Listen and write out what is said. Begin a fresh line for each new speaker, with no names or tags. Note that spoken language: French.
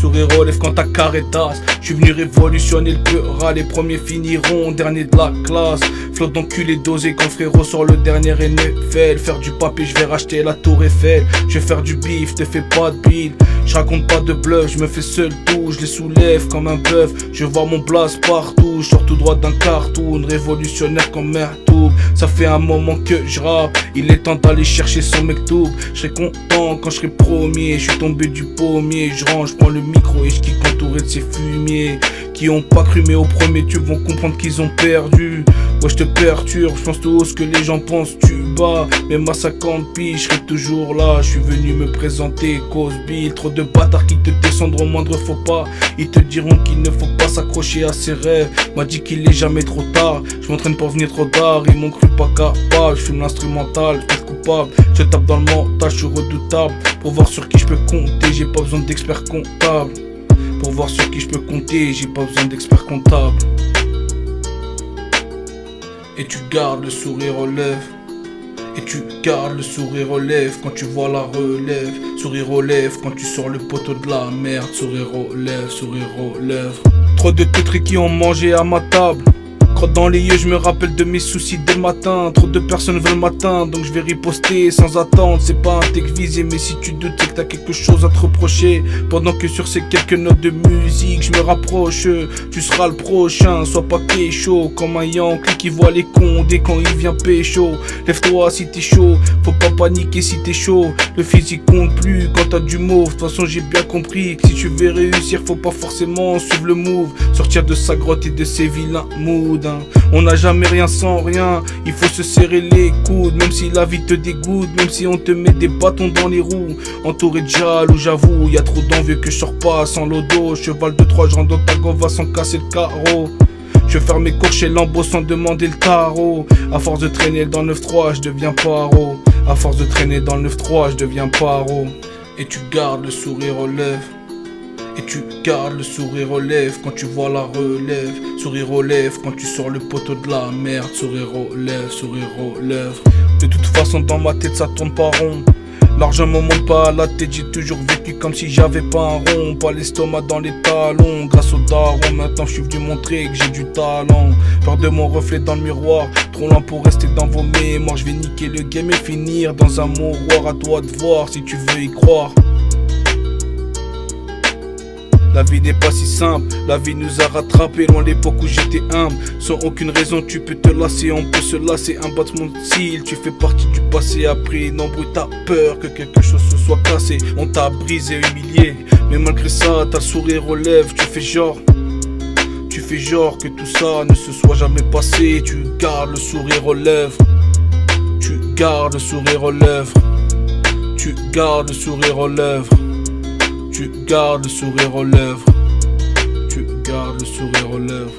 sourire aux lèvres quand ta caritas. Je suis venu révolutionner le peur, les premiers finiront, dernier de la classe. Flotte d'enculé dosé quand le frérot sort le dernier NFL. Faire du papier, je vais racheter la tour Eiffel. Je vais faire du bif, te fais pas de bile. Je raconte pas de bluff, je me fais seul tout, je les soulève comme un bœuf. Je vois mon blast partout, je sors tout droit d'un cartoon. Révolutionnaire comme Mertoub. Ça fait un moment que je rappe, il est temps d'aller chercher son mektoub. Je serai content quand je serai premier, je suis tombé du pommier. Je range, je prends le micro et je kick entouré de ces fumiers. Qui ont pas cru mais au premier tube vont comprendre qu'ils ont perdu. Moi je te perturbe, je pense tout haut ce que les gens pensent, tu bats. Même à 50 piges, je serai toujours là. Je suis venu me présenter, cause Bill. Trop de bâtards qui te descendront au moindre faux pas. Ils te diront qu'il ne faut pas s'accrocher à ses rêves. M'a dit qu'il est jamais trop tard. Je m'entraîne pour venir trop tard, ils m'ont cru pas capable. Je fume l'instrumental, je suis coupable. Je tape dans le mental, je suis redoutable. Pour voir sur qui je peux compter, j'ai pas besoin d'expert comptable. Pour voir sur qui je peux compter, j'ai pas besoin d'expert comptable. Et tu gardes le sourire aux lèvres. Et tu gardes le sourire aux lèvres quand tu vois la relève. Sourire aux lèvres quand tu sors le poteau de la merde. Sourire aux lèvres, sourire aux lèvres. Trop de teutris qui ont mangé à ma table. Crotte dans les yeux, je me rappelle de mes soucis dès le matin. Trop de personnes veulent m'atteindre, donc je vais riposter sans attendre. C'est pas un tech visé, mais si tu doutes, c'est que t'as quelque chose à te reprocher. Pendant que sur ces quelques notes de musique, je me rapproche. Tu seras le prochain, sois pas chaud. Comme un Yankee qui voit les condés quand il vient pécho. Lève-toi si t'es chaud, faut pas paniquer si t'es chaud. Le physique compte plus quand t'as du mauve. De toute façon, j'ai bien compris que si tu veux réussir, faut pas forcément suivre le move. Sortir de sa grotte et de ses vilains moods. On n'a jamais rien sans rien, il faut se serrer les coudes. Même si la vie te dégoûte, même si on te met des bâtons dans les roues. Entouré de jaloux, j'avoue, y a trop d'envieux que je sors pas sans lodo. Cheval de Troie, je rentre dans ta gova sans casser le carreau. Je vais faire mes cours chez Lambeau sans demander le tarot. À force de traîner dans le 9-3, je deviens paro. À force de traîner dans le 9-3, je deviens paro. Et tu gardes le sourire aux lèvres. Et tu gardes le sourire aux lèvres quand tu vois la relève. Sourire aux lèvres quand tu sors le poteau de la merde. Sourire aux lèvres, sourire aux lèvres. De toute façon dans ma tête ça tourne pas rond. L'argent me monte pas à la tête, j'ai toujours vécu comme si j'avais pas un rond. Pas l'estomac dans les talons, grâce au daron. Maintenant je suis venu montrer que j'ai du talent. Peur de mon reflet dans le miroir, trop lent pour rester dans vos mémoires. Je vais niquer le game et finir dans un mouroir. À toi de voir si tu veux y croire. La vie n'est pas si simple, la vie nous a rattrapés loin l'époque où j'étais humble. Sans aucune raison tu peux te lasser, on peut se lasser, un battement de cils. Tu fais partie du passé, après une embrouille t'as peur que quelque chose se soit cassé. On t'a brisé, humilié, mais malgré ça t'as le sourire aux lèvres. Tu fais genre que tout ça ne se soit jamais passé. Tu gardes le sourire aux lèvres. Tu gardes le sourire aux lèvres. Tu gardes le sourire aux lèvres. Tu gardes le sourire aux lèvres. Tu gardes le sourire aux lèvres.